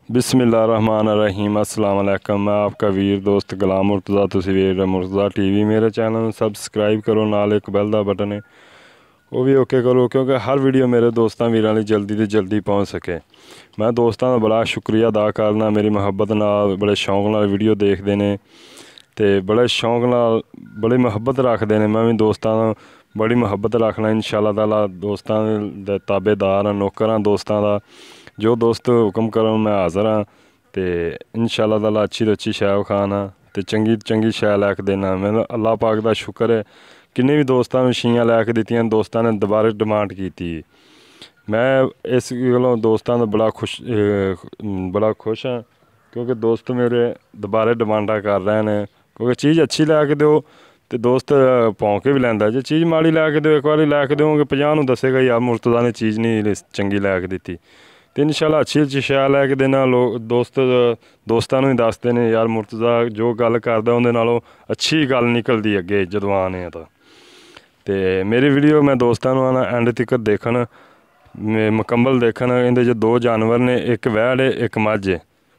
बिस्मिल्लाहिर्रहमानिर्रहीम अस्सलाम वालेकुम। मैं आपका वीर दोस्त गुलाम मुर्तज़ा। तुसी वीर मुर्तज़ा टीवी। मेरे चैनल ਨੂੰ ਸਬਸਕ੍ਰਾਈਬ ਕਰੋ, ਨਾਲ ਇੱਕ ਬੈਲ ਦਾ ਬਟਨ ਹੈ ਉਹ ਵੀ ਓਕੇ ਕਰੋ, ਕਿਉਂਕਿ ਹਰ ਵੀਡੀਓ ਮੇਰੇ ਦੋਸਤਾਂ ਵੀਰਾਂ ਲਈ ਜਲਦੀ ਤੋਂ ਜਲਦੀ ਪਹੁੰਚ ਸਕੇ। ਮੈਂ ਦੋਸਤਾਂ ਦਾ ਬੜਾ ਸ਼ੁਕਰੀਆ ਅਦਾ ਕਰਨਾ, ਮੇਰੀ ਮੁਹੱਬਤ ਨਾਲ ਬੜੇ ਸ਼ੌਂਕ ਨਾਲ ਵੀਡੀਓ ਦੇਖਦੇ ਨੇ ਤੇ ਬੜੇ ਸ਼ੌਂਕ ਨਾਲ ਬੜੀ ਮੁਹੱਬਤ ਰੱਖਦੇ ਨੇ। ਮੈਂ ਵੀ ਦੋਸਤਾਂ ਨਾਲ ਬੜੀ ਮੁਹੱਬਤ ਰੱਖਣਾ इंशाअल्लाह ताला। ਦੋਸਤਾਂ ਦੇ ਤਾਬੇਦਾਰ ਹਾਂ, ਨੌਕਰ ਹਾਂ ਦੋਸਤਾਂ ਦਾ। जो दोस्त हुक्म करो मैं हाज़र हाँ। तो इंशाअल्लाह ताला अच्छी तो अच्छी शै खाना तो चंगी चंगी शै लैके देना। मैं अल्लाह पाक का शुक्र है, किन्ने भी दोस्तों मशीयां लैके दित्तियां, दोस्तों ने दोबारा डिमांड की। मैं इस गल्लों दोस्तों का बड़ा खुश हाँ, क्योंकि दोस्त मेरे दोबारा डिमांडा कर रहे हैं। क्योंकि चीज़ अच्छी लैके दो तो दोस्त भौंके भी लैंदा। जो चीज़ माड़ी लैके दो, एक बार लैके दोगे 50 दसेगा यार मुर्तज़ा ने चीज़ नहीं चंगी लैके दी। तो इंशाअल्लाह अच्छी अच्छी शै लैके देना। लोग दोस्तों ही दसते हैं यार मुर्तज़ा जो गल करदा उहदे नालों अच्छी गल निकलदी अगे जदवान है। तो मेरी वीडियो मैं दोस्तों आना एंड तक देखन, मुकम्मल देखन। इहदे च 2 जानवर ने, एक वैड़ है एक मझ है।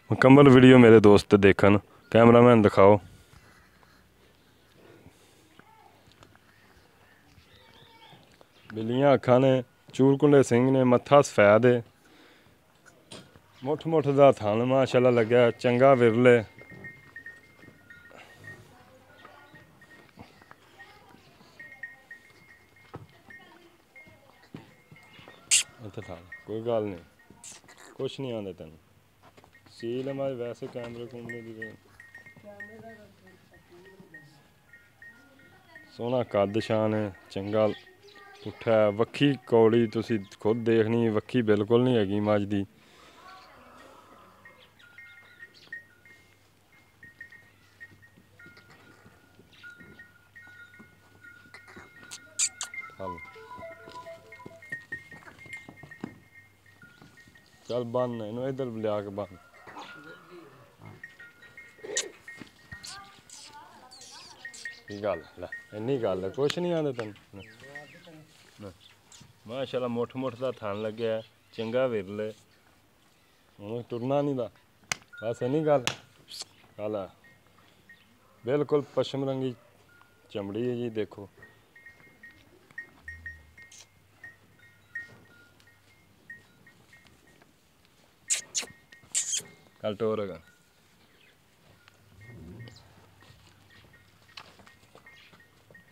मुकम्मल वीडियो मेरे दोस्त देखन। कैमरामैन दिखाओ। बिल्लियां अखां ने, चूरकुंडे सिंह ने, मत्था सफैद है, मुठ मुठ का थन माशाअल्लाह लग्या, चंगा विरले। कोई गल नहीं, कुछ नहीं आते तेन सील हमारे वैसे कैमरे कूमरे की सोहना कद शान है, चंगा पुट्ठा है। वक्खी कौड़ी तुसी खुद देखनी, वक्खी बिल्कुल नहीं हैगी मझ दी। चल बन इनू इधर लिया के बन। गल इन्नी गल है, कुछ नहीं आते तेन। माशाअल्लाह मुठ मुठ का थन लग्या, चंगा विरले, टुरना नहीं दा। बस इन्नी गल गल है। बिल्कुल पश्चिम रंगी चमड़ी है जी, देखो। कल टोरेगा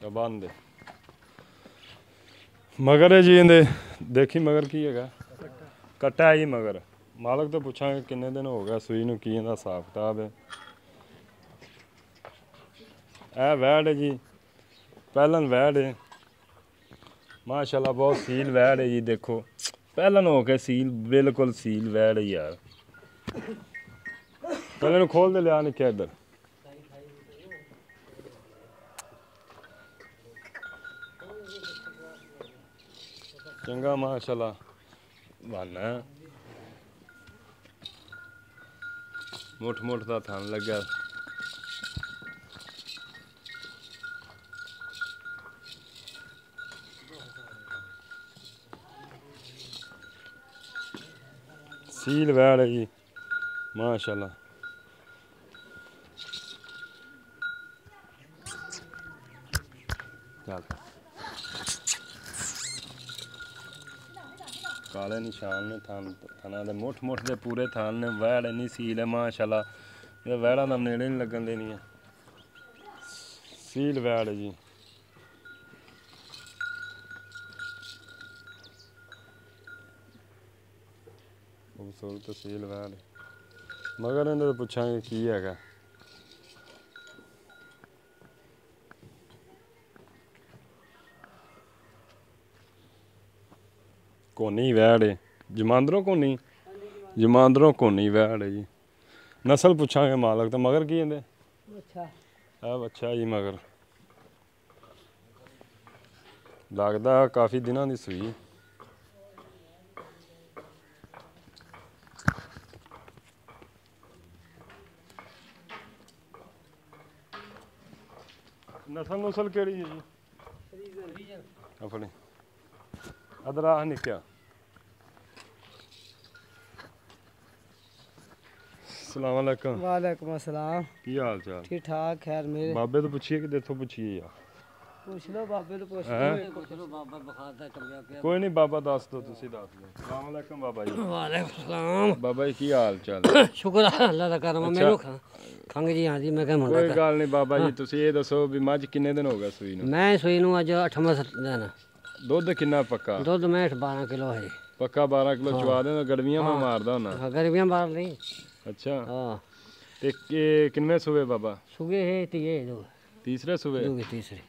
बंद मगर है जी। इहदे देखी मगर की है कट्टा है जी। मगर मालक तो पूछा किन्ने दिन हो गया सूई नूं, की इहदा हिसाब किताब है। यह वैड़ है जी, पहलन वैड़ है माशाअल्लाह, बहुत सील वैड़ है जी। देखो पहलन हो के सील, बिल्कुल सील वैड़ है यार। पहले खोल दे लिया निक्के इधर। चंगा माशाअल्लाह बन है, मुठ मुठ का थन लग्या। सील वैड़ है जी माशाअल्लाह। काले निशान ने थना दे, मुठ मुठ के पूरे थन ने। वैड़ इन्नी सील है माशाअल्लाह, वैड़ा का नेड़े नहीं लगन देनी है। सील वैड़ है जी। खूबसूरत सील वैड़ मगर इन्हें तो पूछा की है। कोनी वैड़ है, जमांदरों कोनी, जमांदरों कोनी वैड़ है जी। नस्ल पूछा मालक तो। मगर की इहदे अच्छा जी। मगर लगता काफ़ी दिनों की सूई। नस्ल नुसल केड़ी है जी? अपनी अदर आ निक्या अस्सलाम वालेकुम। वालेकुम अस्सलाम। की हाल चाल? ठीक ठाक खैर मेरे। बाबे तो पूछिए कि देखो पूछिए यार। पूछ लो बाबे तो पूछ लो बाबा बखाता टंगा पिया। कोई नहीं बाबा दस दो तुसी दस दो। अस्सलाम वालेकुम बाबा जी। वालेकुम सलाम। बाबा जी की हाल चाल? शुक्र अल्लाह दा करम मैनू खंग जी आंदी मैं कह मुंडा कोई गल नहीं बाबा जी तुसी ये दसो भी मझ किन्ने दिन हो गए सूई नूं? मैं सूई नूं अज 8वां दिन। दुध किन्ना पक्का? दुध मैं 12 किलो है। पक्का 12 किलो चवा दें गड़वियां में मारदा होना। हां गरबियां मार ली। अच्छा हां ते किन्ने सूबे बाबा? सुगे है तीए दो। तीसरे सूबे? दो तीसरे।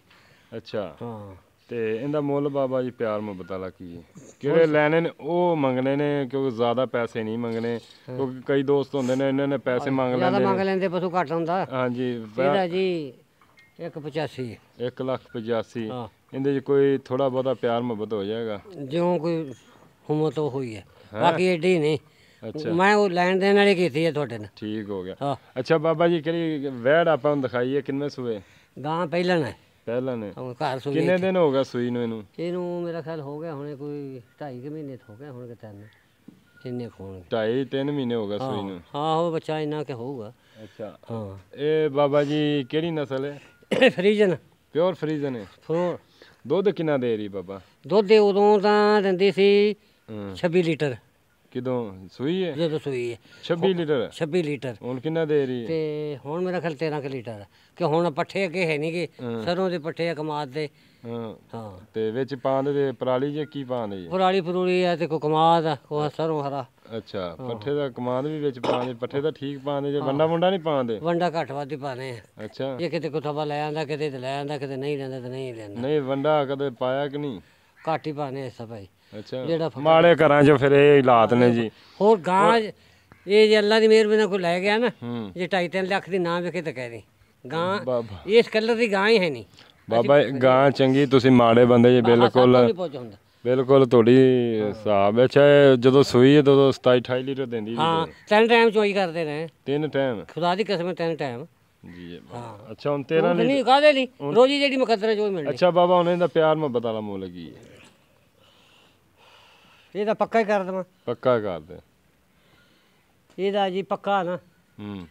अच्छा हां ਤੇ ਇਹਦਾ ਮੁੱਲ ਬਾਬਾ ਜੀ ਪਿਆਰ ਮੁਹੱਬਤ ਵਾਲਾ ਕੀ ਹੈ? ਕਿਹੜੇ ਲੈਣੇ ਨੇ ਉਹ ਮੰਗਣੇ ਨੇ ਕਿਉਂਕਿ ਜ਼ਿਆਦਾ ਪੈਸੇ ਨਹੀਂ ਮੰਗਣੇ ਕਿਉਂਕਿ ਕਈ ਦੋਸਤ ਹੁੰਦੇ ਨੇ ਇਹਨਾਂ ਨੇ ਪੈਸੇ ਮੰਗ ਲੈਂਦੇ ਜ਼ਿਆਦਾ ਮੰਗ ਲੈਂਦੇ ਪਸ਼ੂ ਘੱਟ ਹੁੰਦਾ। ਹਾਂਜੀ ਇਹਦਾ ਜੀ 185। 1,85,000। ਹਾਂ ਇਹਦੇ 'ਚ ਕੋਈ ਥੋੜਾ ਬਹੁਤਾ ਪਿਆਰ ਮੁਹੱਬਤ ਹੋ ਜਾਏਗਾ ਜਿਉਂ ਕੋਈ ਹੁਮਤ ਉਹ ਹੋਈ ਹੈ ਬਾਕੀ ਏਡੀ ਨਹੀਂ। ਅੱਛਾ ਮੈਂ ਉਹ ਲੈਣ ਦੇਣ ਵਾਲੀ ਕੀਤੀ ਹੈ ਤੁਹਾਡੇ ਨਾਲ। ਠੀਕ ਹੋ ਗਿਆ। ਹਾਂ ਅੱਛਾ ਬਾਬਾ ਜੀ ਕਿਹੜੀ ਵੈੜ ਆਪਾਂ ਨੂੰ ਦਿਖਾਈਏ ਕਿੰਨੇ ਸੂਏ? ਗਾਂ ਪਹਿਲਾਂ ਹੈ ਪਹਿਲਾਂ ਨੇ ਹੁਣ ਘਰ ਸੂਈ। ਕਿੰਨੇ ਦਿਨ ਹੋ ਗਏ ਸੂਈ ਨੂੰ ਇਹਨੂੰ? ਇਹਨੂੰ ਮੇਰਾ ਖਿਆਲ ਹੋ ਗਿਆ ਹੁਣੇ ਕੋਈ 2.5 ਮਹੀਨੇ ਹੋ ਗਏ ਹੁਣ ਕਿ 3 ਕਿੰਨੇ ਹੋਣਗੇ। 2.5-3 ਮਹੀਨੇ ਹੋ ਗਏ ਸੂਈ ਨੂੰ। ਹਾਂ ਉਹ ਬੱਚਾ ਇੰਨਾ ਕਿ ਹੋਊਗਾ। ਅੱਛਾ ਹਾਂ ਇਹ ਬਾਬਾ ਜੀ ਕਿਹੜੀ ਨਸਲ ਹੈ? ਫਰੀਜਨ ਪਿਓਰ ਫਰੀਜ਼ਨ ਹੈ। ਫਰੋਰ ਦੁੱਧ ਕਿੰਨਾ ਦੇ ਰਹੀ ਬਾਬਾ? ਦੁੱਧ ਉਦੋਂ ਤਾਂ ਦਿੰਦੀ ਸੀ 26 ਲੀਟਰ ਕਿਦੋਂ ਸੂਈ ਹੈ? ਜਦੋਂ ਸੂਈ ਹੈ 26 ਲੀਟਰ। 26 ਲੀਟਰ ਹੁਣ ਕਿੰਨਾ ਦੇ ਰਹੀ ਹੈ? ਤੇ ਹੁਣ ਮੇਰਾ ਖਿਆਲ 13 ਕਿ ਲੀਟਰ ਕਿ ਹੁਣ ਪੱਠੇ ਅੱਗੇ ਹੈ ਨਹੀਂ ਗੇ ਸਰੋਂ ਦੇ ਪੱਠੇ ਆ ਕਮਾਦ ਦੇ। ਹਾਂ ਹਾਂ ਤੇ ਵਿੱਚ ਪਾਉਂਦੇ ਤੇ ਪਰਾਲੀ ਜੇ ਕੀ ਪਾਉਂਦੇ ਜੀ? ਪਰਾਲੀ ਪਰੂਲੀ ਆ ਤੇ ਕੋਈ ਕਮਾਦ ਆ ਕੋਈ ਸਰੋਂ ਹਰਾ। ਅੱਛਾ ਪੱਠੇ ਦਾ ਕਮਾਦ ਵੀ ਵਿੱਚ ਪਾਉਂਦੇ ਪੱਠੇ ਤਾਂ ਠੀਕ ਪਾਉਂਦੇ ਜੇ ਵੰਡਾ ਵੰਡਾ ਨਹੀਂ ਪਾਉਂਦੇ? ਵੰਡਾ ਘੱਟ ਵੱਧ ਹੀ ਪਾਣੇ ਆ। ਅੱਛਾ ਇਹ ਕਿਤੇ ਕੁਥਵਾ ਲੈ ਆਂਦਾ ਕਿਤੇ ਤੇ ਲੈ ਆਂਦਾ ਕਿਤੇ ਨਹੀਂ ਲੈਂਦਾ ਤੇ ਨਹੀਂ ਲੈਂਦਾ। ਨਹੀਂ ਵੰਡਾ ਕਦੇ ਪਾਇਆ ਕਿ ਨਹੀਂ? ਘੱਟ ਹੀ ਪਾਣੇ ਇਸ ਭਾਈ। ਅੱਛਾ ਜਿਹੜਾ ਮਾੜੇ ਘਰਾਂ 'ਚ ਫਿਰ ਇਹ ਹਾਲਾਤ ਨੇ ਜੀ। ਹੋਰ ਗਾਂ ਇਹ ਜੇ ਅੱਲਾ ਦੀ ਮਿਹਰਬਾਨੀ ਨਾਲ ਕੋਈ ਲੈ ਗਿਆ ਨਾ ਹੂੰ ਜੇ 2.5-3 ਲੱਖ ਦੀ ਨਾ ਵਿਕੇ ਤਾਂ ਕਹਿ ਦੇ ਗਾਂ ਬਾਬਾ ਇਸ ਕਲਰ ਦੀ ਗਾਂ ਹੀ ਹੈ ਨਹੀਂ। ਬਾਬਾ ਗਾਂ ਚੰਗੀ ਤੁਸੀਂ ਮਾੜੇ ਬੰਦੇ ਜੀ ਬਿਲਕੁਲ ਨਹੀਂ ਪੁੱਛ ਹੁੰਦਾ। ਬਿਲਕੁਲ ਤੁਹਾਡੀ ਹਿਸਾਬ ਅੱਛਾ ਜਦੋਂ ਸੂਈ ਹੈ ਉਦੋਂ 27-28 ਲੀਟਰ ਦਿੰਦੀ ਸੀ? ਹਾਂ 3 ਟਾਈਮ ਚੋਈ ਕਰਦੇ ਰਹੇ 3 ਟਾਈਮ? ਖੁਦਾ ਦੀ ਕਸਮ 3 ਟਾਈਮ ਜੀ ਅੱਛਾ ਹੁਣ 13 ਲੀਟਰ ਨਹੀਂ ਕਾਹਦੇ ਲਈ ਰੋਜੀ ਜਿਹੜੀ ਮੁਕੱਦਰ ਜੋ ਮਿਲਣੀ। ਅੱਛਾ ਬਾਬਾ ਹੁਣ ਇਹਦਾ ਪਿਆਰ ਮੁਹੱਬਤ ਵਾਲਾ ਮੁੱਲ ਕੀ ਹੈ? ਇਹਦਾ ਪੱਕਾ ਹੀ ਕਰ ਦੇਵਾਂ। ਪੱਕਾ ਕਰ ਦੇ। ਇਹਦਾ ਜੀ ਪੱਕਾ ਨਾ ਹੂੰ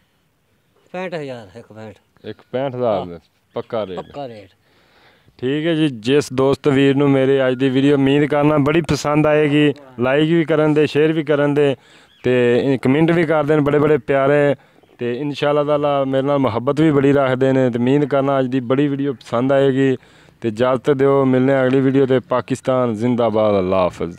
65,000 ਇੱਕ 65,000 ਦਾ ਪੱਕਾ ਰੇਟ। ਪੱਕਾ ਰੇਟ। ਠੀਕ ਹੈ ਜੀ ਜਿਸ ਦੋਸਤ ਵੀਰ ਨੂੰ ਮੇਰੇ ਅੱਜ ਦੀ ਵੀਡੀਓ ਉਮੀਦ ਕਰਨਾ ਬੜੀ ਪਸੰਦ ਆਏਗੀ ਲਾਈਕ ਵੀ ਕਰਨ ਦੇ ਸ਼ੇਅਰ ਵੀ ਕਰਨ ਦੇ ਤੇ ਕਮੈਂਟ ਵੀ ਕਰ ਦੇਣ ਬੜੇ ਬੜੇ ਪਿਆਰੇ ਤੇ ਇਨਸ਼ਾਅੱਲਾ ਤਾਲਾ ਮੇਰੇ ਨਾਲ ਮੁਹੱਬਤ ਵੀ ਬੜੀ ਰੱਖਦੇ ਨੇ ਤੇ ਉਮੀਦ ਕਰਨਾ ਅੱਜ ਦੀ ਬੜੀ ਵੀਡੀਓ ਪਸੰਦ ਆਏਗੀ ਤੇ ਇਜਾਜ਼ਤ ਦਿਓ ਮਿਲਨੇ ਅਗਲੀ ਵੀਡੀਓ ਤੇ। ਪਾਕਿਸਤਾਨ ਜ਼ਿੰਦਾਬਾਦ। ਅੱਲਾ ਹਾਫਿਜ਼।